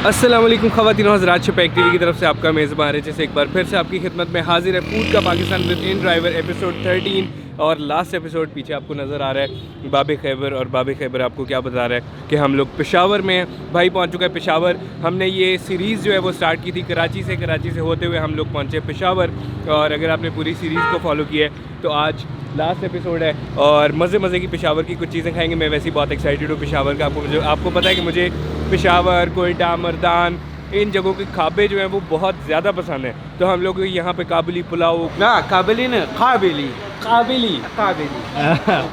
अस्सलाम वालेकुम ख़वातीन और हज़रात, शपैक टीवी की तरफ से आपका मेज़बान है जैसे एक बार फिर से आपकी खिदमत में हाजिर है। फूड का Pakistan with in driver episode 13 और लास्ट एपिसोड पीछे आपको नज़र आ रहा है बाब खैबर। और बाब खैबर आपको क्या बता रहा है कि हम लोग पेशावर में हैं। भाई पहुंच चुका है पेशावर। हमने ये सीरीज़ जो है वो स्टार्ट की थी कराची से होते हुए हम लोग पहुँचे पेशावर। और अगर आपने पूरी सीरीज़ को फॉलो किया है तो आज लास्ट एपिसोड है और मज़े की पेशावर की कुछ चीज़ें खाएंगे। मैं वैसे ही बहुत एक्साइटेड हूँ पेशावर का। आपको पता है कि मुझे पेशावर, कोयटा, मर्दान, इन जगहों के खाबे जो हैं वो बहुत ज़्यादा पसंद है। तो हम लोग यहाँ पे काबुली पुलाव, ना काबिली न काबिली काबिली काबिली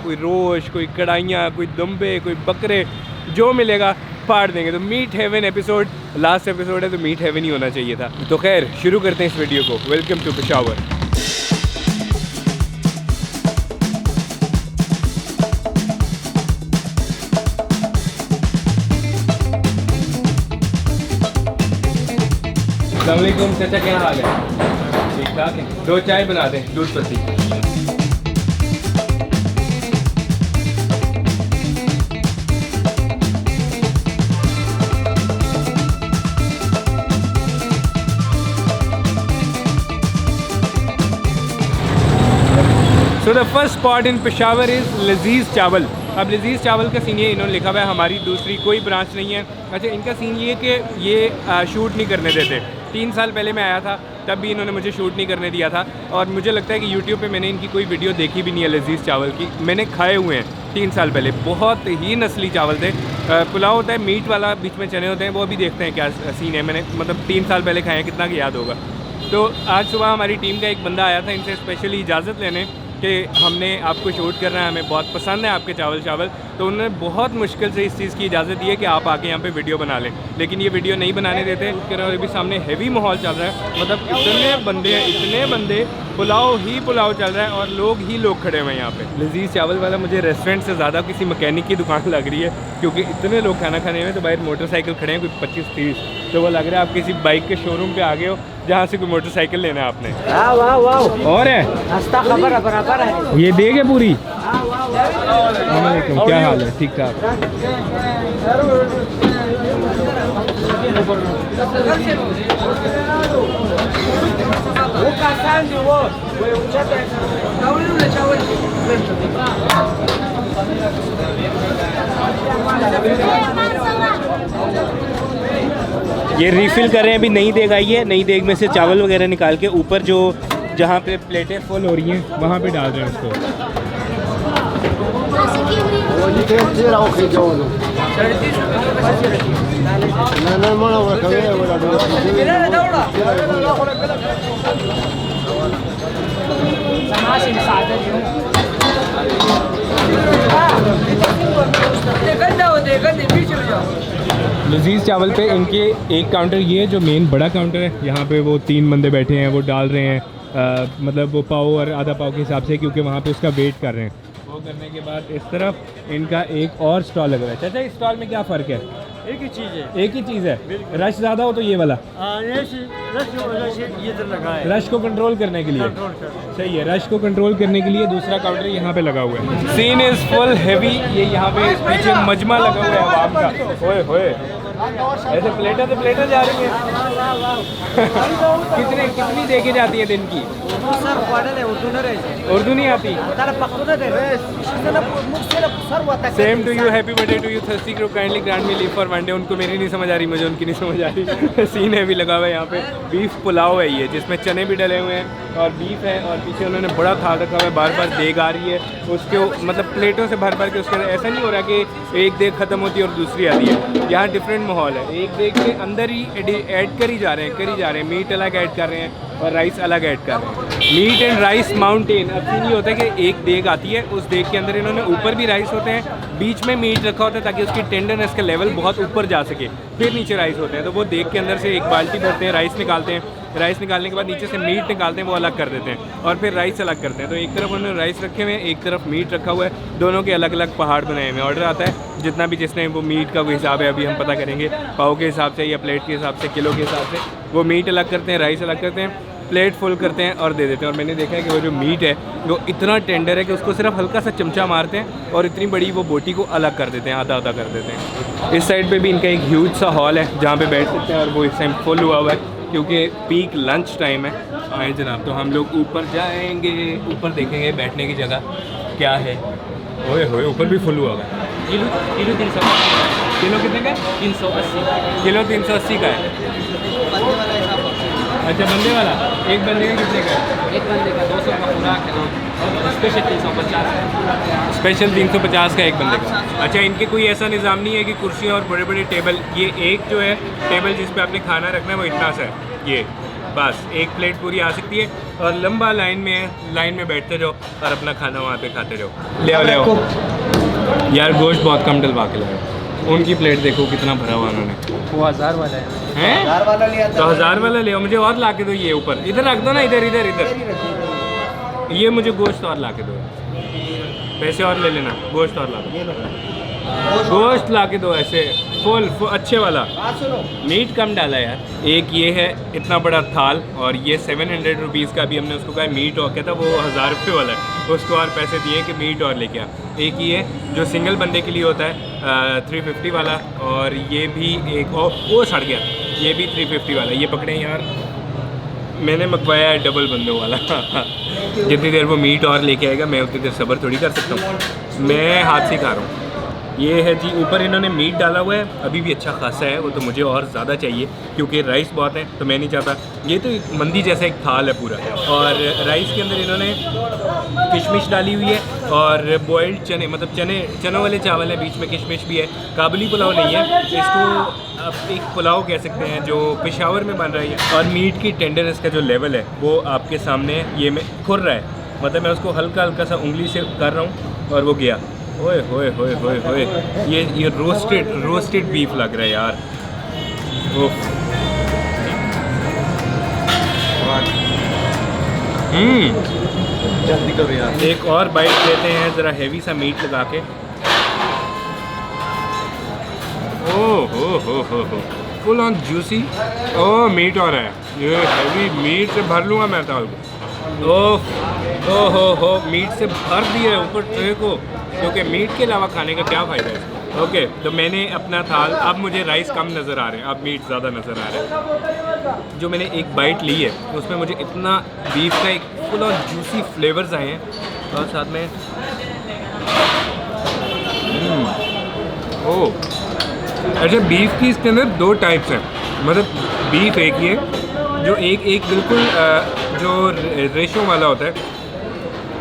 कोई रोश, कोई कढ़ाइयाँ, कोई दम्बे, कोई बकरे, जो मिलेगा फाड़ देंगे। तो meet heaven episode last episode है तो मीट हेवन ही होना चाहिए था। तो खैर शुरू करते हैं इस वीडियो को। Welcome to Peshawar. अस्सलामुअलैकुम चाचा, क्या हाल है? ठीक ठाक है। 2 चाय बना दें, दूध पत्ती। So the first spot in Peshawar is लजीज़ चावल। अब लजीज़ चावल का सीन ये इन्होंने लिखा हुआ है, हमारी दूसरी कोई ब्रांच नहीं है। अच्छा, इनका सीन ये कि ये शूट नहीं करने देते। 3 साल पहले मैं आया था तब भी इन्होंने मुझे शूट नहीं करने दिया था। और मुझे लगता है कि यूट्यूब पे मैंने इनकी कोई वीडियो देखी भी नहीं है लजीज़ चावल की। मैंने खाए हुए हैं 3 साल पहले, बहुत ही नस्ली चावल थे। पुलाव होता है मीट वाला, बीच में चने होते हैं, वो अभी देखते हैं क्या सीन है। मैंने मतलब 3 साल पहले खाए हैं, कितना कि याद होगा। तो आज सुबह हमारी टीम का एक बंदा आया था इनसे स्पेशली इजाज़त लेने कि हमने आपको शूट करना है, हमें बहुत पसंद है आपके चावल। तो उन्होंने बहुत मुश्किल से इस चीज़ की इजाज़त दी है कि आप आके यहाँ पे वीडियो बना लें, लेकिन ये वीडियो नहीं बनाने देते। और अभी सामने हैवी माहौल चल रहा है, मतलब इतने बंदे, पुलाव चल रहा है और लोग खड़े हुए हैं यहाँ पे। लजीज़ चावल वाला मुझे रेस्टोरेंट से ज़्यादा किसी मकैनिक की दुकान लग रही है, क्योंकि इतने लोग खाना खाने में। तो बाहर मोटरसाइकिल खड़े हैं कोई 25-30, तो वो लग रहा है आप किसी बाइक के शोरूम पे आ गए हो जहाँ से कोई मोटरसाइकिल लेना है आपने। और है बराबर है। ये देगे पूरी। वालेकुम, क्या हाल है? ठीक ठाक। ये रिफिल कर रहे हैं, अभी नई देग आई है। नई देग में से चावल वगैरह निकाल के ऊपर जो जहाँ पे प्लेटें फुल हो रही हैं वहाँ पे डाल रहे हैं उसको। लजीज़ चावल पे इनके एक काउंटर ये है जो मेन बड़ा काउंटर है। यहाँ पे वो 3 बंदे बैठे हैं, वो डाल रहे हैं मतलब वो पाव और आधा पाव के हिसाब से, क्योंकि वहाँ पे उसका वेट कर रहे हैं। वो करने के बाद इस तरफ इनका एक और स्टॉल लगा हुआ है। चाचा, इस स्टॉल में क्या फ़र्क है? एक ही चीज़ है। रश ज़्यादा हो तो ये वाला रश को कंट्रोल करने के लिए सही है। रश को कंट्रोल करने के लिए दूसरा काउंटर यहाँ पे लगा हुआ है। Scene is full heavy. ये यहाँ पे पीछे मजमा लगा हुआ है आवाम का। ओए होए, ऐसे प्लेटें जा रही हैं। कितनी देखी जाती है दिन की? उर्दू नहीं आती। Same to you, happy birthday to you, thirsty group kindly grant me leave for 1 day. उनको मेरी नहीं समझ आ रही, मुझे उनकी नहीं समझ आ रही। सीन है भी लगा हुआ है यहाँ पे। बीफ पुलाव है ये, जिसमें चने भी डले हुए हैं और बीफ है, और पीछे उन्होंने बड़ा थाल रखा हुआ है। बार देग आ रही है उसके, मतलब प्लेटों से भर के उसके। ऐसा नहीं हो रहा कि एक देग ख़त्म होती है और दूसरी आती है। यहाँ डिफरेंट माहौल है, एक देग के अंदर ही ऐड करी जा रहे हैं। मीट अलग ऐड कर रहे हैं और राइस अलग ऐड कर रहे हैं। Meat and rice mountain. अब सीन ये होता है कि एक देग आती है, उस देग के अंदर इन्होंने ऊपर भी राइस होते हैं, बीच में मीट रखा होता है ताकि उसकी टेंडरनेस का लेवल बहुत ऊपर जा सके, फिर नीचे राइस होते हैं। तो वो देग के अंदर से एक बाल्टी भरते हैं, राइस निकालते हैं, राइस निकालने के बाद नीचे से मीट निकालते हैं, वो अलग कर देते हैं और फिर राइस अलग करते हैं। तो एक तरफ उन्होंने राइस रखे हुए हैं, एक तरफ मीट रखा हुआ है, दोनों के अलग अलग पहाड़ बनाए हुए हैं। ऑर्डर आता है जितना भी जिसने वो मीट का कोई हिसाब है, अभी हम पता करेंगे पाव के हिसाब से या प्लेट के हिसाब से, किलो के हिसाब से। वो मीट अलग करते हैं, राइस अलग करते हैं। प्लेट फुल करते हैं और दे देते हैं। और मैंने देखा है कि वो जो मीट है वो इतना टेंडर है कि उसको सिर्फ हल्का सा चमचा मारते हैं और इतनी बड़ी वो बोटी को अलग कर देते हैं, आधा आधा कर देते हैं। इस साइड पे भी इनका एक ह्यूज सा हॉल है जहाँ पे बैठ सकते हैं और वो इस टाइम फुल हुआ हुआ है क्योंकि पीक लंच टाइम है। आए जनाब, तो हम लोग ऊपर जाएंगे, ऊपर देखेंगे बैठने की जगह क्या है। ओए होए, ऊपर भी फुल हुआ हुआ है। किलो 300 किलो कितने का है? 380 किलो 380 का है। अच्छा, बंदे वाला एक बंदे का कितने का है? एक बंदे का 200 का पूरा और स्पेशल 350 है। स्पेशल 350 का एक बंदे का। अच्छा, इनके कोई ऐसा निज़ाम नहीं है कि कुर्सियाँ और बड़े बड़े टेबल, ये एक जो है टेबल जिस पे आपने खाना रखना है वो इतना सा है, ये बस एक प्लेट पूरी आ सकती है और लंबा लाइन में है, लाइन में बैठते जाओ और अपना खाना वहाँ पे खाते जाओ। ले आओ ले आओ यार, गोश्त बहुत कम डलवा के लाए। उनकी प्लेट देखो कितना भरा हुआ उन्होंने। वो 1000 वाला है। 1000 वाला लिया तो 1000 वाला ले आओ, मुझे और ला के दो। ये ऊपर इधर रख दो ना, इधर इधर इधर। ये मुझे गोश्त और ला के दो, पैसे और ले लेना, गोश्त और ला दो, गोश्त ला के दो ऐसे फुल अच्छे वाला। मीट कम डाला यार। एक ये है इतना बड़ा थाल और ये 700 रुपीज़ का, भी हमने उसको कहा मीट और कहता वो 1000 रुपये वाला है, उसको और पैसे दिए कि मीट और लेके आ। एक ये जो सिंगल बंदे के लिए होता है 350 वाला, और ये भी एक वो सड़ गया, ये भी 350 वाला। ये पकड़े यार, मैंने मंगवाया है डबल बंदों वाला। जितनी देर वो मीट और लेके आएगा मैं उतनी देर सब्र थोड़ी कर सकता हूँ, मैं हाथ से खा रहा हूँ। ये है जी, ऊपर इन्होंने मीट डाला हुआ है, अभी भी अच्छा खासा है वो, तो मुझे और ज़्यादा चाहिए क्योंकि राइस बहुत है तो मैं नहीं चाहता। ये तो एक मंदी जैसा एक थाल है पूरा, और राइस के अंदर इन्होंने किशमिश डाली हुई है और बॉइल्ड चने, मतलब चनों वाले चावल है, बीच में किशमिश भी है। काबुली पुलाव नहीं है इसको, आप एक पुलाव कह सकते हैं जो पेशावर में बन रही है। और मीट की टेंडरनेस का जो लेवल है वो आपके सामने है। ये मैं खुर रहा है, मतलब मैं उसको हल्का हल्का सा उंगली से कर रहा हूँ और वो गया। ओए होए होए होए होए, ये रोस्टेड बीफ लग रहा है यार। जल्दी करो यार। एक और बाइट लेते हैं ज़रा हेवी सा मीट लगा के। हो फुल ऑन जूसी। ओ मीट और है, ये हेवी मीट से भर लूँगा मैं थाल को। हो मीट से भर दिया है ऊपर ट्रे को, क्योंकि मीट के अलावा खाने का क्या फ़ायदा है। ओके, तो मैंने अपना थाल, अब मुझे राइस कम नज़र आ रहे हैं, अब मीट ज़्यादा नज़र आ रहा है। जो मैंने एक बाइट ली है उसमें मुझे इतना बीफ का एक फुल और जूसी फ्लेवर्स आए हैं, और साथ में अच्छा, बीफ की इसके अंदर दो टाइप्स हैं, मतलब बीफ एक ही है जो एक बिल्कुल जो रेशो वाला होता है,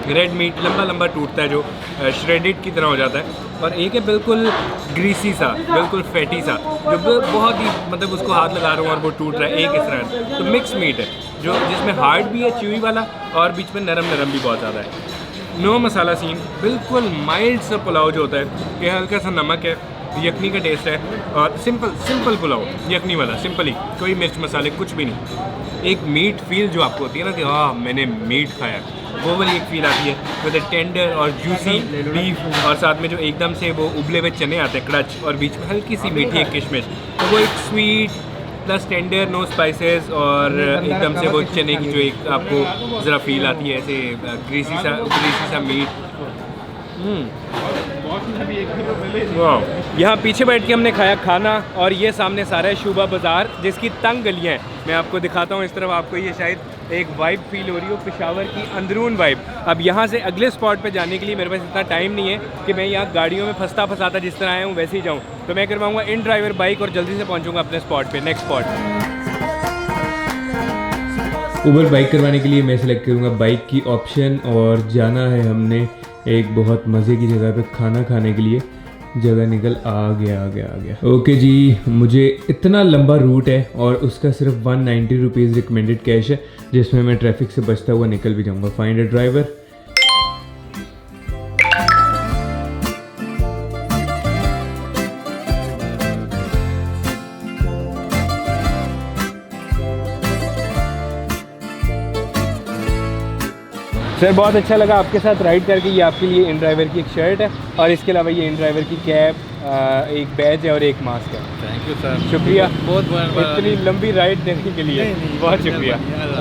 रेड मीट लंबा लंबा टूटता है जो श्रेडेड की तरह हो जाता है, और एक है बिल्कुल ग्रीसी सा, बिल्कुल फैटी सा, जो बहुत ही, मतलब उसको हाथ लगा रहा हूँ और वो टूट रहा है, एक इस तरह। तो मिक्स मीट है जो जिसमें हार्ड भी है च्यूई वाला और बीच में नरम भी बहुत ज़्यादा है। नो मसाला सीन, बिल्कुल माइल्ड सा पुलाव जो होता है कि हल्का सा नमक है, यखनी का टेस्ट है, और सिंपल पुलाव यखनी वाला, सिंपल ही, कोई मिर्च मसाले कुछ भी नहीं। एक मीट फील जो आपको होती है ना कि हाँ मैंने मीट खाया, वो वाली एक फील आती है विद टेंडर और जूसी बीफ, और साथ में जो एकदम से वो उबले हुए चने आते हैं क्रच, और बीच में हल्की सी मीठी एक किशमिश, तो वो एक sweet plus tender, no spices, और एकदम से वो चने की जो एक आपको ज़रा फील आती है, ऐसे ग्रीसी सा मीट। वाह, यहाँ पीछे बैठ के हमने खाया खाना, और ये सामने सारा है शूबा बाज़ार जिसकी तंग गलियाँ हैं। मैं आपको दिखाता हूँ इस तरफ, आपको ये शायद एक वाइब फील हो रही हो, पेशावर की अंदरून वाइब। अब यहाँ से अगले स्पॉट पे जाने के लिए मेरे पास इतना टाइम नहीं है कि मैं यहाँ गाड़ियों में फंसाता जिस तरह आया हूँ वैसे ही जाऊँ, तो मैं करवाऊँगा इन ड्राइवर बाइक और जल्दी से पहुँचूँगा अपने स्पॉट पे, नेक्स्ट स्पॉट। उबर बाइक करवाने के लिए मैं सेलेक्ट करूँगा बाइक की ऑप्शन, और जाना है हमने एक बहुत मज़े की जगह पे खाना खाने के लिए। जगह निकल आ गया। ओके जी, मुझे इतना लंबा रूट है और उसका सिर्फ 190 रुपीज़ रिकमेंडेड कैश है, जिसमें मैं ट्रैफिक से बचता हुआ निकल भी जाऊँगा। Find a driver. सर बहुत अच्छा लगा आपके साथ राइड करके। ये आपके लिए इन ड्राइवर की एक शर्ट है और इसके अलावा ये इन ड्राइवर की कैप, एक बैज है और एक मास्क है। थैंक यू सर, शुक्रिया बहुत इतनी लंबी राइड देने के लिए। बहुत शुक्रिया।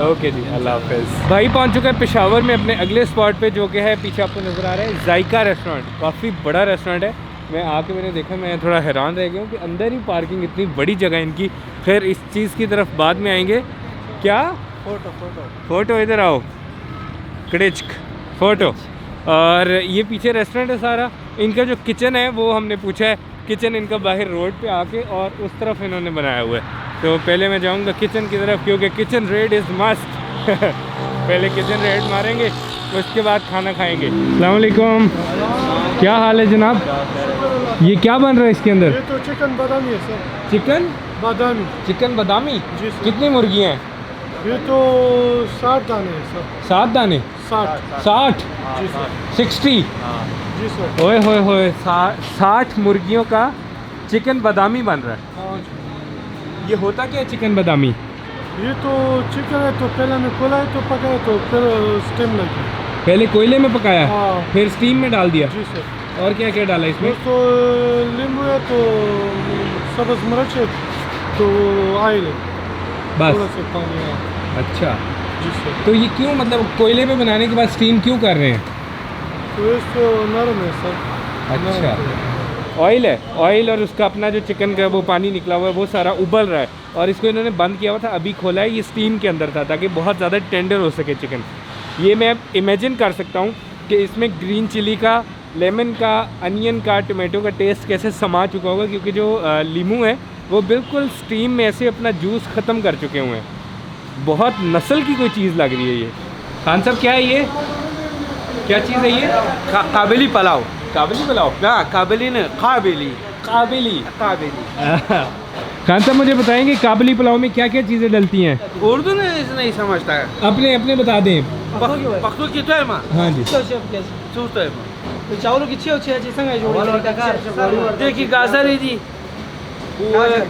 ओके जी, अल्लाह हाफिज़। भाई पहुंच चुका है पेशावर में अपने अगले स्पॉट पे, जो कि है पीछे आपको नज़र आ रहा है जायका रेस्टोरेंट। काफ़ी बड़ा रेस्टोरेंट है। मैं आके मैंने देखा, मैं थोड़ा हैरान रह गया हूँ कि अंदर ही पार्किंग, इतनी बड़ी जगह इनकी। खैर इस चीज़ की तरफ बाद में आएंगे। क्या फ़ोटो इधर आओ, कड़िचक फ़ोटो। और ये पीछे रेस्टोरेंट है सारा। इनका जो किचन है वो हमने पूछा है, किचन इनका बाहर रोड पे आके और उस तरफ इन्होंने बनाया हुआ है। तो पहले मैं जाऊंगा किचन की तरफ, क्योंकि किचन रेड इज़ मस्ट। पहले किचन रेड मारेंगे, उसके बाद खाना खाएंगे। अस्सलाम वालेकुम, क्या हाल है जनाब? ये क्या बन रहा है इसके अंदर? ये तो चिकन बादामी है सर। चिकन बादामी। चिकन बादामी। जी सर। कितनी मुर्गियाँ हैं? ये तो 60 दाने हैं सर। 7 दाने? 60? जी सर। 60? जी सर। ओए होए होए, 60 मुर्गियों का चिकन बादामी बन रहा है। हाँ जी। ये होता क्या है चिकन बादामी? ये तो चिकन है, तो पहले में खोला है, तो पकाया, तो फिर स्टीम लगी। पहले कोयले में पकाया, हाँ। फिर स्टीम में डाल दिया। जी सर। और क्या क्या डाला इसमें? तो नींबू है, तो सब्ज़ मिर्च है, तो ऑयल है, थोड़ा बस? सा पानी है। अच्छा, जी सर। तो ये क्यों, मतलब कोयले पे बनाने के बाद स्टीम क्यों कर रहे हैं? तो इसको नरम है सर। अच्छा, नरम है। ऑयल है, ऑयल और उसका अपना जो चिकन का वो पानी निकला हुआ है वो सारा उबल रहा है। और इसको इन्होंने बंद किया हुआ था, अभी खोला है। ये स्टीम के अंदर था ताकि बहुत ज़्यादा टेंडर हो सके चिकन। ये मैं इमेजिन कर सकता हूँ कि इसमें ग्रीन चिली का, लेमन का, अनियन का, टमाटो का टेस्ट कैसे समा चुका होगा, क्योंकि जो लीमू है वो बिल्कुल स्टीम में ऐसे अपना जूस ख़त्म कर चुके हुए हैं। बहुत नस्ल की कोई चीज़ लग रही है ये। खान साहब क्या है ये, क्या चीज़ है ये? काबिली पुलाव। काबली पुलाव? ना काबिली ने काबिली काबिली। काबिली। खान साहब मुझे बताएंगे काबली पुलाव में क्या क्या चीज़ें डलती हैं? उर्दू ने नहीं समझता है। अपने बता दें। पख्तू की तो है माँ, हाँ जी। सोचता है माँ। चावल की अच्छी संग देखिए गाजर है जी,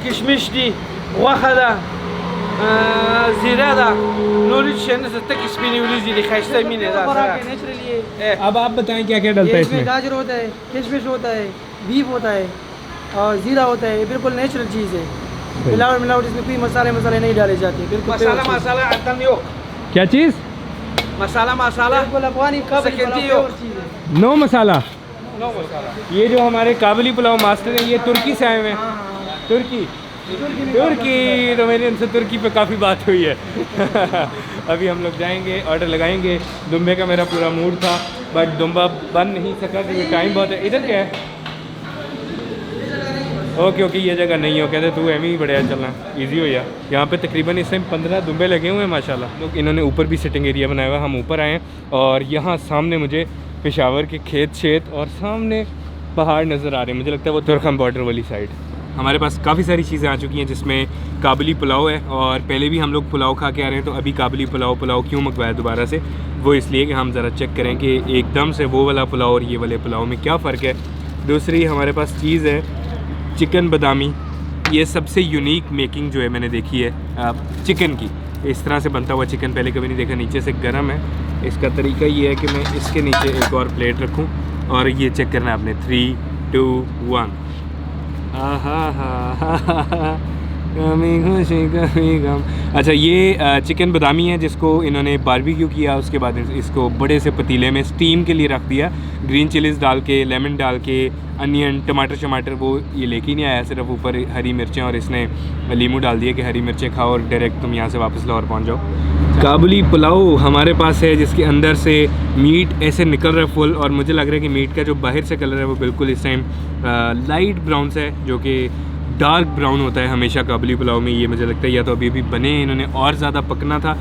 किशमिश दी, वाखदा, जीरा दा, नॉलेज शेन से तक स्पिनी वाली जी दिखाई मीने दा। नेचुरली अब आप बताएं क्या क्या डलता है इसमें इसमें? गाजर होता है, किशमिश होता है, बीफ होता है और जीरा होता है। ये बिल्कुल नेचुरल चीज़ है। मिलावट इसमें कोई मसाले नहीं डाले जाते। बिल्कुल मसाला अंदर यो क्या चीज़? मसाला बिल्कुल अफगानी नो मसाला। नो मसाला। ये जो हमारे काबली पुलाव मास्टर हैं ये तुर्की से आए हुए हैं। तुर्की तो मेरी उनसे तुर्की पे काफ़ी बात हुई है। अभी हम लोग जाएंगे, ऑर्डर लगाएंगे। दुम्बे का मेरा पूरा मूड था, बट दुम्बा बन नहीं सका क्योंकि टाइम बहुत है। इधर क्या है? ओके, ये जगह नहीं हो, कहते तू एम ही बढ़िया चलना, इजी हो या। यहाँ पे तकरीबन इस टाइम 15 दुम्बे लगे हुए हैं माशाल्लाह। लोग इन्होंने ऊपर भी सिटिंग एरिया बनाया हुआ है। हम ऊपर आए हैं और यहाँ सामने मुझे पेशावर के खेत और सामने पहाड़ नज़र आ रहे हैं। मुझे लगता है वो तुर्कम बॉर्डर वाली साइड। हमारे पास काफ़ी सारी चीज़ें आ चुकी हैं, जिसमें काबली पुलाव है। और पहले भी हम लोग पुलाव खा के आ रहे हैं, तो अभी काबली पुलाव क्यों मंगवाया दोबारा से? वो इसलिए कि हम ज़रा चेक करें कि एकदम से वो वाला पुलाव और ये वाले पुलाव में क्या फ़र्क है। दूसरी हमारे पास चीज़ है चिकन बादामी। ये सबसे यूनिक मेकिंग जो है मैंने देखी है चिकन की। इस तरह से बनता हुआ चिकन पहले कभी नहीं देखा। नीचे से गर्म है। इसका तरीका ये है कि मैं इसके नीचे एक और प्लेट रखूं और ये चेक करना है आपने। 3, 2, 1। कमी खुशी कमी गम। अच्छा, ये चिकन बादामी है जिसको इन्होंने बारबेक्यू किया, उसके बाद इसको बड़े से पतीले में स्टीम के लिए रख दिया। ग्रीन चिलीज़ डाल के, लेमन डाल के, अनियन, टमाटर वो ये लेके नहीं आया, सिर्फ ऊपर हरी मिर्चें और इसने लीमू डाल दिया कि हरी मिर्चें खाओ और डायरेक्ट तुम यहाँ से वापस लाहौर पहुँच जाओ। काबुली पुलाव हमारे पास है जिसके अंदर से मीट ऐसे निकल रहा है फुल, और मुझे लग रहा है कि मीट का जो बाहर से कलर है वो बिल्कुल इस टाइम लाइट ब्राउन से है, जो कि डार्क ब्राउन होता है हमेशा काबुली पुलाव में। ये मुझे लगता है या तो अभी बने हैं, इन्होंने और ज़्यादा पकना था।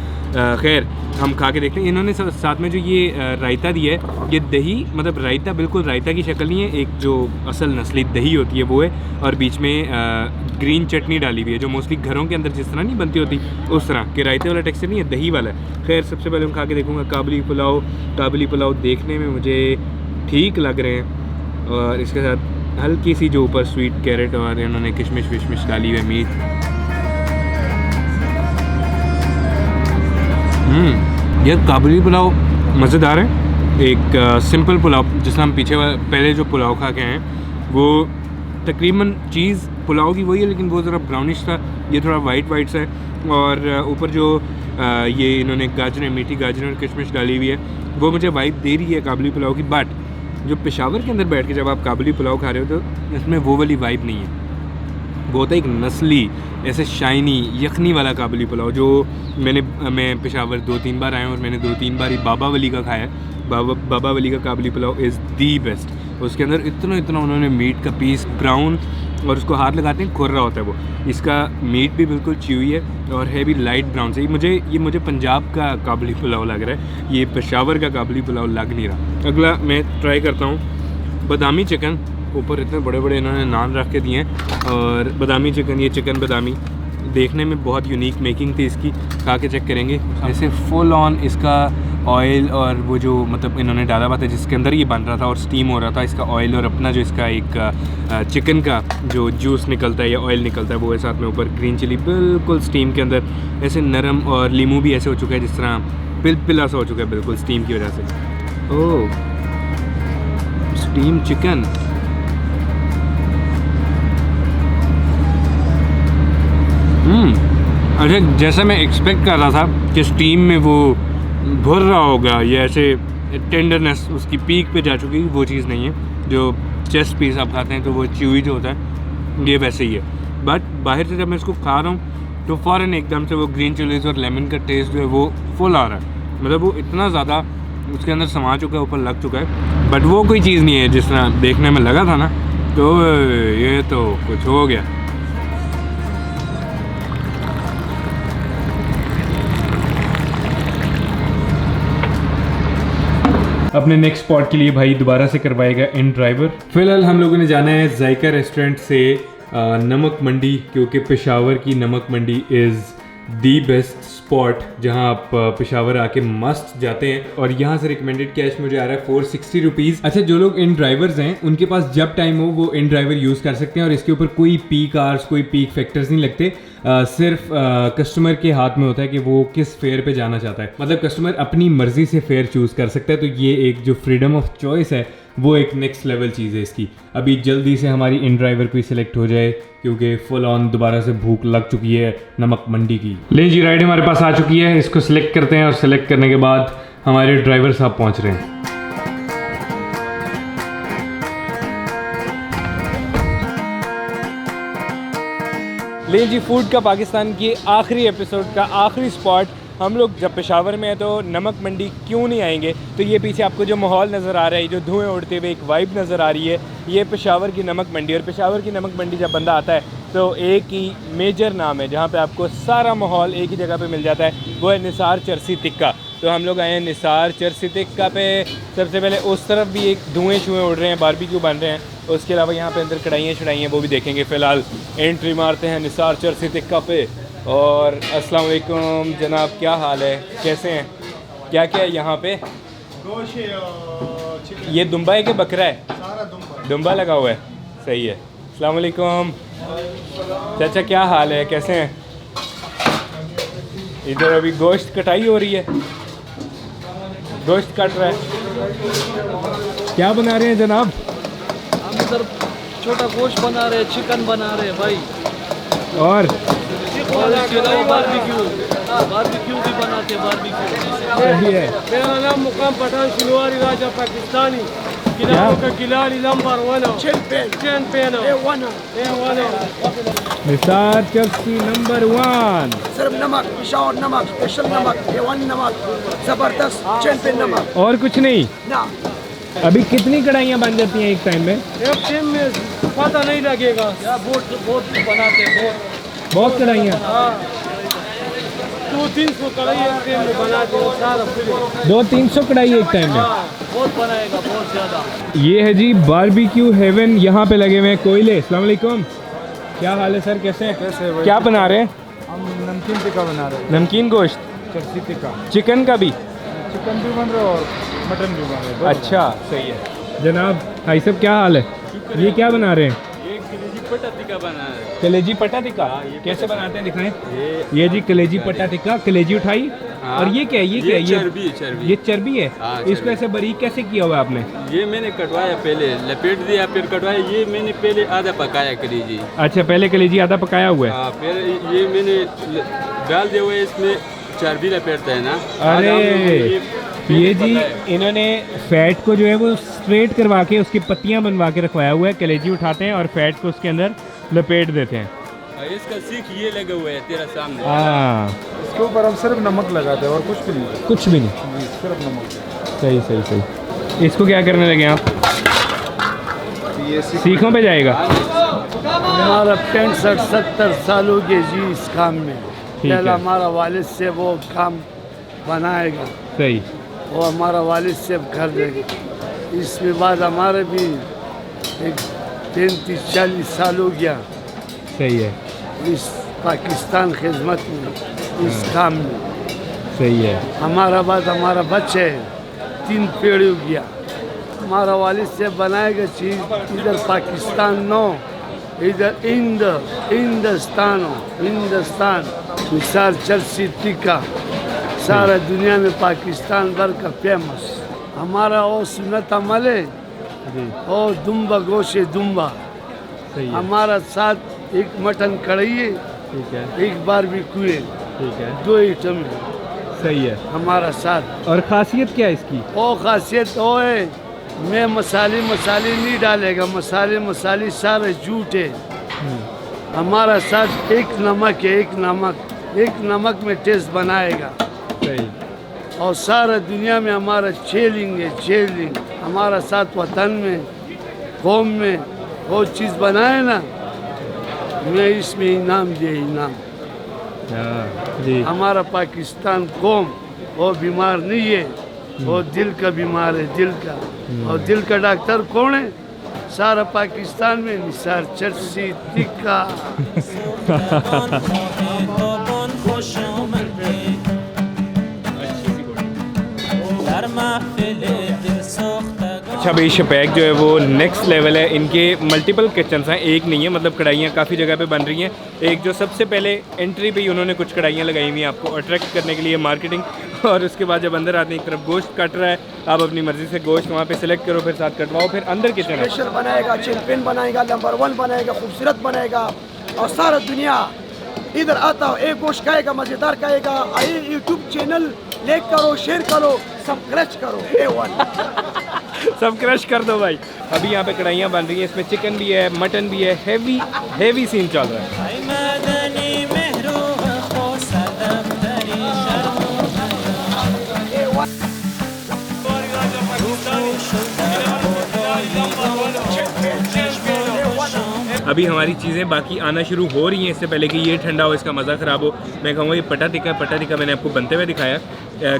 खैर हम खा के देखते हैं। इन्होंने साथ में जो ये रायता दिया है, ये दही, मतलब रायता बिल्कुल रायता की शक्ल नहीं है, एक जो असल नस्ली दही होती है वो है, और बीच में ग्रीन चटनी डाली हुई है, जो मोस्टली घरों के अंदर जिस तरह नहीं बनती होती उस तरह के रायते वाला टेक्सचर नहीं है, दही वाला है। खैर सबसे पहले हम खा के देखूँगा काबुली पुलाव देखने में मुझे ठीक लग रहे हैं, और इसके साथ हल्की सी जो ऊपर स्वीट कैरेट और इन्होंने किशमिश विशमिश डाली हुई मीट। ये काबुली पुलाव मज़ेदार है। एक सिंपल पुलाव, जिसमें हम पहले जो पुलाव खा के हैं वो तकरीबन चीज़ पुलाव की वही है, लेकिन वो ज़रा ब्राउनिश था, ये थोड़ा वाइट सा है। और ऊपर जो ये इन्होंने गाजरें, मीठी गाजरें और किशमिश डाली हुई है, वो मुझे वाइब दे रही है काबुली पुलाव की। बट जो पेशावर के अंदर बैठ के जब आप काबुली पुलाव खा रहे हो तो इसमें वो वाली वाइब नहीं है। वो होता है एक नस्ली ऐसे शाइनी यखनी वाला काबुली पुलाव, जो मैं पेशावर 2-3 बार आया हूँ और मैंने 2-3 बार ही बाबा वली का खाया है। बाबा वली का काबुली पुलाव इज़ दी बेस्ट। उसके अंदर इतना उन्होंने मीट का पीस ब्राउन, और उसको हाथ लगाते हैं खुर रहा होता है वो। इसका मीट भी बिल्कुल च्यूई है और है भी लाइट ब्राउन से। ये मुझे पंजाब का काबुली पुलाव लग रहा है, ये पेशावर का काबुली पुलाव लग नहीं रहा। अगला मैं ट्राई करता हूँ बादामी चिकन। ऊपर इतने बड़े बड़े इन्होंने नान रख के दिए हैं, और बादामी चिकन, ये चिकन बादामी देखने में बहुत यूनिक मेकिंग थी इसकी। खा के चेक करेंगे। ऐसे फुल ऑन इसका ऑयल और वो जो मतलब इन्होंने डाला हुआ था जिसके अंदर ये बन रहा था और स्टीम हो रहा था, इसका ऑयल और अपना जो इसका एक चिकन का जो जूस निकलता है या ऑयल निकलता है वो है। साथ में ऊपर ग्रीन चिली बिल्कुल स्टीम के अंदर ऐसे नरम, और लीमू भी ऐसे हो चुका है जिस तरह पिला सा हो चुका है बिल्कुल स्टीम की वजह से। ओह, स्टीम चिकन। अच्छा, जैसा मैं एक्सपेक्ट कर रहा था कि स्टीम में वो भर रहा होगा, ये ऐसे टेंडरनेस उसकी पीक पे जा चुकी है, वो चीज़ नहीं है। जो चेस्ट पीस आप खाते हैं तो वो च्यूई जो होता है ये वैसे ही है। बट बाहर से जब मैं इसको खा रहा हूँ तो फ़ौरन एकदम से वो ग्रीन चिलीज़ और लेमन का टेस्ट जो है वो फुल आ रहा है। मतलब वो इतना ज़्यादा उसके अंदर समा चुका है, ऊपर लग चुका है। बट वो कोई चीज़ नहीं है जिस तरह देखने में लगा था ना, तो ये तो कुछ हो गया। अपने नेक्स्ट स्पॉट के लिए भाई दोबारा से करवाएगा इन ड्राइवर। फिलहाल हम लोगों ने जाना है जायका रेस्टोरेंट से नमक मंडी, क्योंकि पेशावर की नमक मंडी इज़ दी बेस्ट स्पॉट जहां आप पेशावर आके मस्त जाते हैं। और यहां से रिकमेंडेड कैश मुझे आ रहा है 460 रुपीज़। अच्छा, जो लोग इन ड्राइवर्स हैं उनके पास जब टाइम हो वो इन ड्राइवर यूज़ कर सकते हैं, और इसके ऊपर कोई पीक आवर्स, कोई पीक फैक्टर्स नहीं लगते। सिर्फ कस्टमर के हाथ में होता है कि वो किस फेयर पे जाना चाहता है। मतलब कस्टमर अपनी मर्जी से फेयर चूज़ कर सकता है। तो ये एक जो फ्रीडम ऑफ चॉइस है वो एक नेक्स्ट लेवल चीज़ है इसकी। अभी जल्दी से हमारी इन ड्राइवर कोई सिलेक्ट हो जाए, क्योंकि फुल ऑन दोबारा से भूख लग चुकी है नमक मंडी की। ले जी, राइड हमारे पास आ चुकी है, इसको सिलेक्ट करते हैं और सिलेक्ट करने के बाद हमारे ड्राइवर साहब पहुंच रहे हैं। ले जी, फूड का पाकिस्तान की आखिरी एपिसोड का आखिरी स्पॉट। हम लोग जब पेशावर में है तो नमक मंडी क्यों नहीं आएंगे। तो ये पीछे आपको जो माहौल नज़र आ रहा है, जो धुएं उड़ते हुए एक वाइब नज़र आ रही है, ये पेशावर की नमक मंडी। और पेशावर की नमक मंडी जब बंदा आता है तो एक ही मेजर नाम है जहाँ पे आपको सारा माहौल एक ही जगह पे मिल जाता है, वो है निसार चरसी टिक्का। तो हम लोग आए हैं निसार चरसी टिक्का पे। सबसे पहले उस तरफ भी एक धुएँ छुएँ उड़ रहे हैं, बारबेक्यू बन रहे हैं। उसके अलावा यहाँ पे अंदर कढ़ाइयाँ छड़ाइयाँ वो भी देखेंगे। फ़िलहाल एंट्री मारते हैं निसार चरसी टिक्का पे। और अस्सलाम वालेकुम जनाब, क्या हाल है, कैसे हैं? क्या क्या है यहाँ पे? ये दुम्बा है कि बकरा है? दुम्बा लगा हुआ है, सही है। अस्सलाम वालेकुम चाचा, क्या हाल है, कैसे हैं? इधर अभी गोश्त कटाई हो रही है, गोश्त कट रहा है। क्या बना रहे हैं जनाब? हम इधर छोटा गोश्त बना रहे हैं, चिकन बना रहे हैं भाई। और इसके अलावा बारबेक्यू भी बनाते हैं, बारबेक्यू। सही है। मेरा नाम मुकाम पठान शिलवारी राजा पाकिस्तानी, किलाओं का किलाड़ी नंबर 1 चैंपियन निसार चरसी नंबर 1। सिर्फ नमक, पेशावर नमक, स्पेशल नमक, A1 नमक, जबरदस्त चैंपियन नमक। और कुछ नहीं ना अभी कितनी कढ़ाइयाँ बन जाती हैं एक टाइम में? एक टाइम में पता नहीं लगेगा। बहुत बनाते हैं, बहुत कढ़ाइयाँ। 200-300 कढ़ाई एक टाइम में बनाते हैं सारा फिर। 200-300 कढ़ाई एक टाइम में? बहुत बनाएगा, बहुत ज़्यादा। ये है जी बारबेक्यू हेवन, यहाँ पे लगे हुए हैं कोयले। अस्सलाम वालेकुम, क्या हाल है सर, कैसे हैं? कैसे क्या बना रहे हैं? हम नमकीन टिक्का बना रहे हैं, नमकीन गोश्त, चरसी टिक्का। चिकन का भी? चिकन भी बन रहा है और मटन भी बन रहा है। अच्छा, सही है। जनाब भाई साहब, क्या हाल है? ये क्या बना रहे हैं? एक टिक्का बना है। कलेजी पट्टा टिक्का कैसे बनाते हैं दिखाएं। ये जी कलेजी पट्टा टिक्का, कलेजी उठाई। और ये क्या है, ये क्या है? ये चर्बी है। इसको ऐसे बारीक कैसे किया हुआ है आपने? ये मैंने कटवाया, पहले लपेट दिया फिर कटवाया। ये मैंने पहले आधा पकाया कलेजी। अच्छा, पहले कलेजी आधा पकाया हुआ है। फिर ये मैंने डाल दिया हुआ है, इसमें चर्बी लपेटता है ना। अरे ये जी इन्होंने फैट को जो है वो स्ट्रेट करवा के उसकी पत्तियां बनवा के रखवाया हुआ है। कलेजी उठाते हैं और फैट को उसके अंदर लपेट देते हैं। इसका सीख ये लगा हुआ है तेरा सामने। हाँ, इसके ऊपर हम सिर्फ नमक लगाते हैं और कुछ भी नहीं। कुछ भी नहीं, सिर्फ नमक। सही सही सही। इसको क्या करने लगे आप? ये सीखों पे जाएगा। हमारा 65-70 साल हो गए जी इस काम में। ठीक है। पहला हमारा वालिद से वो काम बनाएगा, सही। वो हमारा वालिद से कर देंगे। इसमें बाद हमारे भी एक 35-40 साल हो गया सही है, इस पाकिस्तान खिदमत में, इस काम में। सही है। हमारा बाद हमारा बच्चे 3 पीढ़ी हो गया। हमारा वालिद से बनाएगा चीज़ इधर पाकिस्तान नो, इधर हिंदुस्तान मिसाल चर्सी टिक्का सारा दुनिया में पाकिस्तान भर का फेमस। हमारा वो सुन्नत अमल है, वो दुम्बा गोशे दुम्बा। सही है। हमारा साथ एक मटन कढ़ाई है, ठीक है, एक बार भी कुए, ठीक है, 2 आइटम है सही है। हमारा साथ। और खासियत क्या है इसकी? वो खासियत वो है, मैं मसाले नहीं डालेगा, मसाले सारे झूठ है। हमारा साथ एक नमक है, एक नमक में टेस्ट बनाएगा। सही। और सारा दुनिया में हमारा चेलिंग है, चेलिंग। हमारा साथ वतन में, कौम में वो चीज़ बनाए ना, मैं इसमें इनाम दे इनाम। जी। हमारा पाकिस्तान कौम वो बीमार नहीं है, वो दिल का बीमार है, दिल का। और दिल का डॉक्टर कौन है? सारा पाकिस्तान में निसार चर्सी टिक्का। अच्छा भाई, शपैक जो है वो नेक्स्ट लेवल है। इनके मल्टीपल किचन्स हैं, एक नहीं है, मतलब कढ़ाइयाँ काफ़ी जगह पे बन रही हैं। एक जो सबसे पहले एंट्री पे ही उन्होंने कुछ कढ़ाइयाँ लगाई हुई हैं आपको अट्रैक्ट करने के लिए, मार्केटिंग। और उसके बाद जब अंदर आते हैं, एक तरफ गोश्त कट रहा है, आप अपनी मर्ज़ी से गोश्त वहाँ पे सिलेक्ट करो, फिर साथ कटवाओ। फिर अंदर किचन है, स्पेशल बनाएगा, चैंपियन बनाएगा, नंबर 1 बनाएगा, खूबसूरत बनाएगा। और सारा दुनिया इधर आता हो, एक गोश्त खाएगा, मज़ेदार खाएगा। आइए यूट्यूब चैनल लाइक करो, शेयर करो, सब्सक्राइब करो। A1 सब क्रश कर दो भाई। अभी यहाँ पे कढ़ाइयाँ बन रही हैं, इसमें चिकन भी है, मटन भी है। हैवी सीन चल रहा है। अभी हमारी चीज़ें बाकी आना शुरू हो रही हैं, इससे पहले कि ये ठंडा हो, इसका मज़ा ख़राब हो। मैं कहूँगा ये पट्टा टिक्का मैंने आपको बनते हुए दिखाया।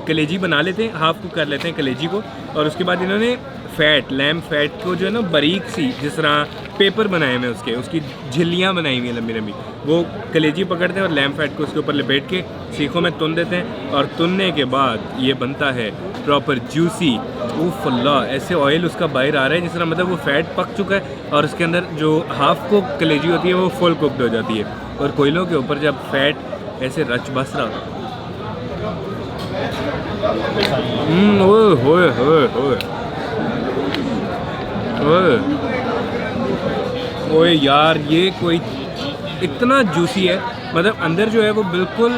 कलेजी बना लेते हैं, हाफ़ कुक कर लेते हैं कलेजी को। और उसके बाद इन्होंने फ़ैट, लैम्ब फैट को जो है ना बारीक सी, जिस तरह पेपर बनाए हुए उसकी झिल्लियाँ बनाई हुई हैं लंबी लंबी, वो कलेजी पकड़ते हैं और लैम्ब फैट को उसके ऊपर लपेट के सीखों में तुन देते हैं। और तुनने के बाद ये बनता है प्रॉपर जूसी। उफ़ अल्लाह, ऐसे ऑयल उसका बाहर आ रहा है जिस तरह, मतलब वो फ़ैट पक चुका है और उसके अंदर जो हाफ़ कुक कलेजी होती है वो फुल कुकड हो जाती है। और कोयलों के ऊपर जब फ़ैट ऐसे रच बस रहा होता ओए यार, ये कोई इतना जूसी है, मतलब अंदर जो है वो बिल्कुल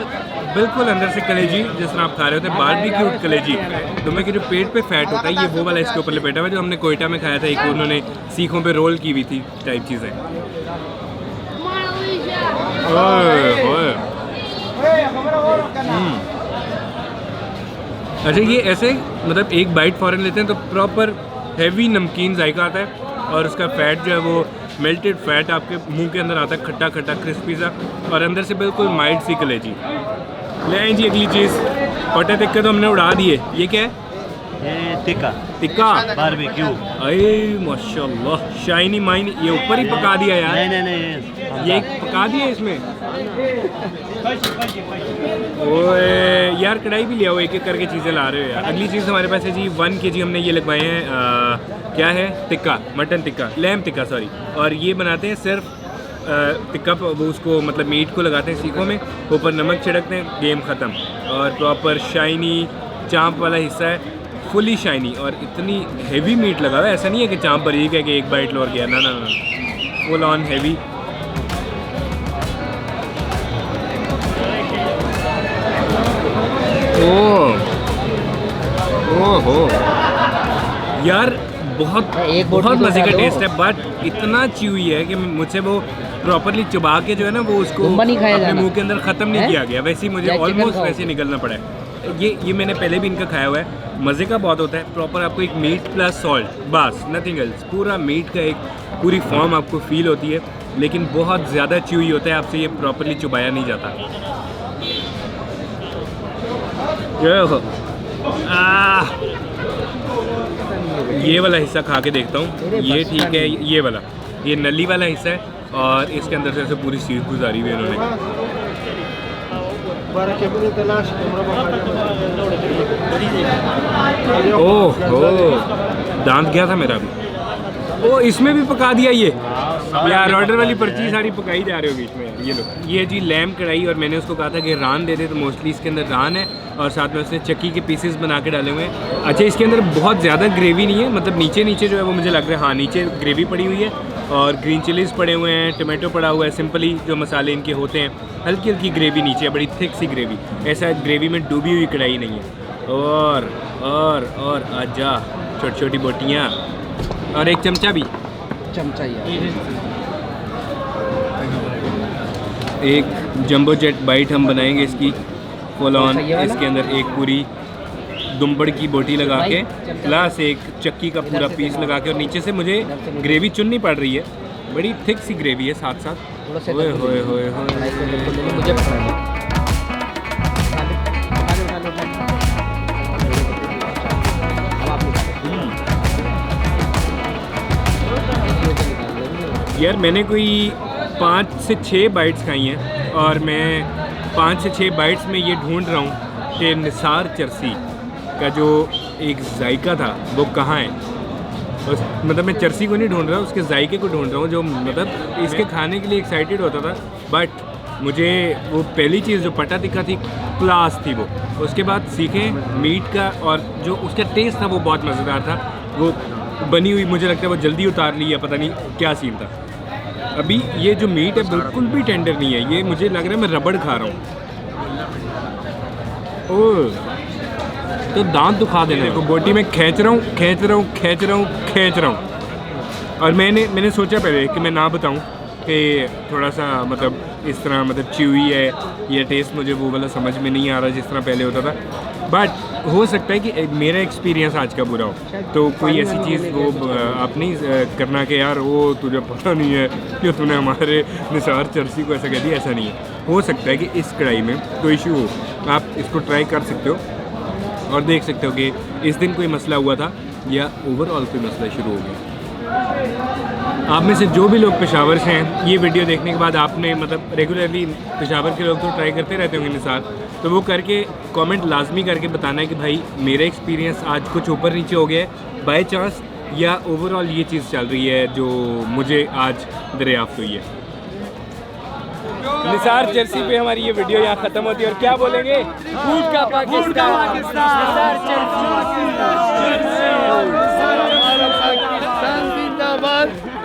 अंदर से कलेजी जिस तरह आप खा रहे होते हैं, बारबेक्यूड कलेजी। तो मैं कि जो पेट पे फैट होता है, ये वो वाला इसके ऊपर लपेटा हुआ है जो हमने कोयटा में खाया था। एक उन्होंने सीखों पे रोल की हुई थी टाइप चीज़ें। अच्छा, ये ऐसे मतलब एक बाइट फ़ौरन लेते हैं तो प्रॉपर हैवी नमकीन जायका आता है। और उसका फ़ैट जो है वो मेल्टेड फ़ैट आपके मुंह के अंदर आता है, खट्टा खट्टा क्रिस्पी सा, और अंदर से बिल्कुल माइल्ड सी कलेजी। ले आए जी अगली चीज़। पट्टे टिक्के तो हमने उड़ा दिए। ये क्या है? ये टिक्का बारबेक्यू। अरे माशाल्लाह, शाइनी माइनी। ये ऊपर ही पका दिया यार। नहीं, ये पका दिया इसमें। ओए यार, कढ़ाई भी लिया हो, एक एक करके चीज़ें ला रहे हो यार। अगली चीज़ हमारे पास है जी 1 kg हमने ये लगवाए हैं। क्या है? Tikka, mutton tikka, lamb tikka sorry. और ये बनाते हैं सिर्फ टिक्का वो उसको मतलब मीट को लगाते हैं सीखों में, ऊपर नमक छिड़कते हैं, गेम ख़त्म। और प्रॉपर शाइनी चाँप वाला हिस्सा है, फुली शाइनी, और इतनी हेवी मीट लगा हुआ है। ऐसा नहीं है कि चाँप बारीक है कि एक बाइट लो और गया, ना ना ना, फुल ऑन हेवी। ओह यार बहुत मज़े का टेस्ट है, बट इतना च्यूई है कि मुझसे वो प्रॉपरली चबा के जो है ना वो उसको अपने मुंह के अंदर ख़त्म नहीं किया गया। वैसे ही मुझे ऑलमोस्ट वैसे निकलना पड़ा है। ये मैंने पहले भी इनका खाया हुआ है, मज़े का बहुत होता है। प्रॉपर आपको एक मीट प्लस सॉल्ट, बस नथिंग एल्स, पूरा मीट का एक पूरी फॉर्म आपको फील होती है, लेकिन बहुत ज़्यादा च्यूई होता है, आपसे ये प्रॉपरली चुबाया नहीं जाता। ये वाला हिस्सा खा के देखता हूँ, ये ठीक है, ये वाला, ये नली वाला हिस्सा है, और इसके अंदर से ऐसे पूरी सीख गुजारी हुई इन्होंने। ओह दांत गया था मेरा भी। ओ इसमें भी पका दिया ये यार, ऑर्डर वाली पर्ची सारी पकाई जा रही होगी इसमें। ये लो, ये जी लैम कढ़ाई, और मैंने उसको कहा था कि रान दे दे, तो मोस्टली इसके अंदर रान है और साथ में उसने चक्की के पीसेस बना के डाले हुए हैं। अच्छा, इसके अंदर बहुत ज़्यादा ग्रेवी नहीं है, मतलब नीचे नीचे जो है वो मुझे लग रहा है, हाँ नीचे ग्रेवी पड़ी हुई है, और ग्रीन चिलीज़ पड़े हुए हैं, टमाटो पड़ा हुआ है, सिंपली जो मसाले इनके होते हैं, हल्की हल्की ग्रेवी नीचे है, बड़ी थिक सी ग्रेवी, ऐसा ग्रेवी में डूबी हुई कढ़ाई नहीं है। और आजा छोटी छोटी बोटियाँ, और एक चमचा भी, चमचा ही एक जंबो जेट बाइट हम बनाएंगे इसकी फुल ऑन। इसके अंदर एक पूरी दुम्बड़ की बोटी लगा के, प्लस एक चक्की का पूरा पीस लगा के, और नीचे से मुझे ग्रेवी चुननी पड़ रही है, बड़ी थिक सी ग्रेवी है साथ साथ। ओए होए होए होए, यार मैंने कोई 5 से 6 बाइट्स खाई हैं, और मैं 5 से 6 बाइट्स में ये ढूंढ रहा हूँ कि निसार चरसी का जो एक जायका था वो कहाँ है। मतलब मैं चरसी को नहीं ढूंढ रहा, उसके जायके को ढूंढ रहा हूँ, जो मतलब इसके खाने के लिए एक्साइटेड होता था। बट मुझे वो पहली चीज़ जो पटा तिक्का थी, क्लास थी वो। उसके बाद सीखे मीट का, और जो उसका टेस्ट था वो बहुत मज़ेदार था। वो बनी हुई मुझे लगता है वो जल्दी उतार ली है, पता नहीं क्या सीन था। अभी ये जो मीट है बिल्कुल भी टेंडर नहीं है, ये मुझे लग रहा है मैं रबड़ खा रहा हूँ। ओह तो दांत दुखा देने को, बोटी में खींच रहा हूँ। और मैंने सोचा पहले कि मैं ना बताऊँ कि थोड़ा सा मतलब इस तरह मतलब च्यूई है, ये टेस्ट मुझे वो वाला समझ में नहीं आ रहा जिस तरह पहले होता था। बट हो सकता है कि मेरा एक्सपीरियंस आज का बुरा हो, तो कोई ऐसी चीज़ वो आप नहीं करना कि यार वो तुझे पता नहीं है कि तूने हमारे निसार चरसी को ऐसा कह दिया। ऐसा नहीं है, हो सकता है कि इस कढ़ाई में कोई इशू हो, आप इसको ट्राई कर सकते हो और देख सकते हो कि इस दिन कोई मसला हुआ था या ओवरऑल कोई मसला शुरू हो गया। आप में से जो भी लोग पेशावर से हैं, ये वीडियो देखने के बाद आपने मतलब रेगुलरली पेशावर के लोग तो ट्राई करते रहते होंगे निसार, तो वो करके कमेंट लाजमी करके बताना है कि भाई मेरा एक्सपीरियंस आज कुछ ऊपर नीचे हो गया है बाय चांस, या ओवरऑल ये चीज़ चल रही है जो मुझे आज दरियाफ्त हुई है। निसार चरसी पे हमारी ये वीडियो यहाँ ख़त्म होती है, और क्या बोलेंगे, फूड का पाकिस्तान, निसार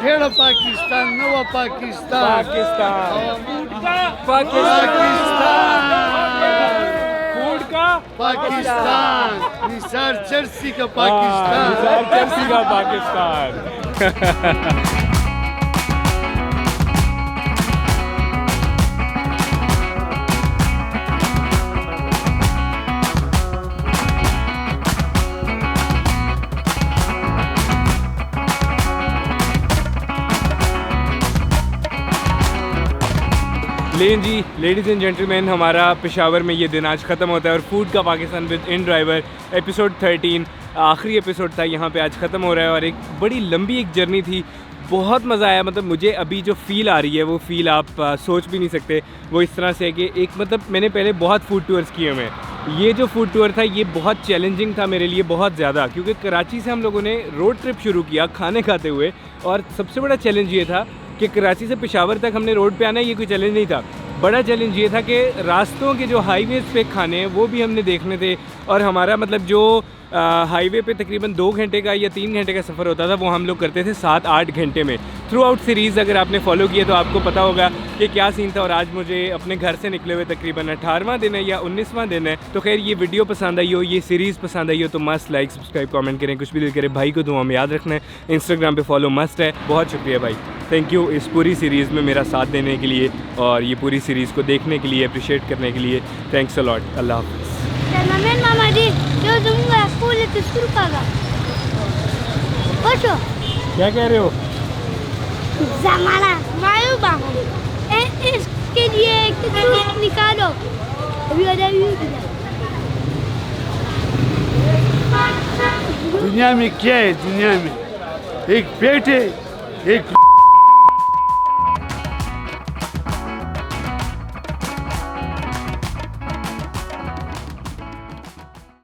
खेड़ा पाकिस्तान, नवा पाकिस्तान, फूड का पाकिस्तान, निसार चरसी का पाकिस्तान, निसार चरसी का पाकिस्तान। लेकिन जी लेडीज़ एंड जेंटलमैन, हमारा पेशावर में ये दिन आज ख़त्म होता है, और फूड का Pakistan with in driver episode 13 आखिरी एपिसोड था, यहाँ पे आज ख़त्म हो रहा है। और एक बड़ी लंबी एक जर्नी थी, बहुत मज़ा आया। मतलब मुझे अभी जो फ़ील आ रही है वो फ़ील आप सोच भी नहीं सकते। वो इस तरह से है कि एक मतलब मैंने पहले बहुत फूड टूर्स किए हुए हैं, ये जो फूड टूर था ये बहुत चैलेंजिंग था मेरे लिए, बहुत ज़्यादा, क्योंकि कराची से हम लोगों ने रोड ट्रिप शुरू किया खाने खाते हुए, और सबसे बड़ा चैलेंज ये था कि कराची से पेशावर तक हमने रोड पे आना है, ये कोई चैलेंज नहीं था। बड़ा चैलेंज ये था कि रास्तों के जो हाईवेज़ पे खाने हैं वो भी हमने देखने थे, और हमारा मतलब जो हाईवे पे तकरीबन 2 घंटे का या 3 घंटे का सफ़र होता था वो हम लोग करते थे 7-8 घंटे में। थ्रू आउट सीरीज़ अगर आपने फॉलो किया तो आपको पता होगा कि क्या सीन था। और आज मुझे अपने घर से निकले हुए तकरीबन 18वां दिन है या 19वां दिन है। तो खैर ये वीडियो पसंद आई हो, ये सीरीज़ पसंद आई हो तो मस्त लाइक सब्सक्राइब कमेंट करें, कुछ भी दिल करे। भाई को दुआ में याद रखना है, इंस्टाग्राम पे फॉलो मस्ट है। बहुत शुक्रिया भाई, थैंक यू इस पूरी सीरीज़ में मेरा साथ देने के लिए और ये पूरी सीरीज़ को देखने के लिए, अप्रिशिएट करने के लिए। Thanks a lot. अल्लाह हाफ़िज़। मामा जी जो दूंगा स्कूल है तो शुरू करेगा। पूछो क्या कह रहे हो? जमाना मालूम बाबू इसके लिए कुछ निकालो। दुनिया में क्या है? दुनिया में एक पेट है, एक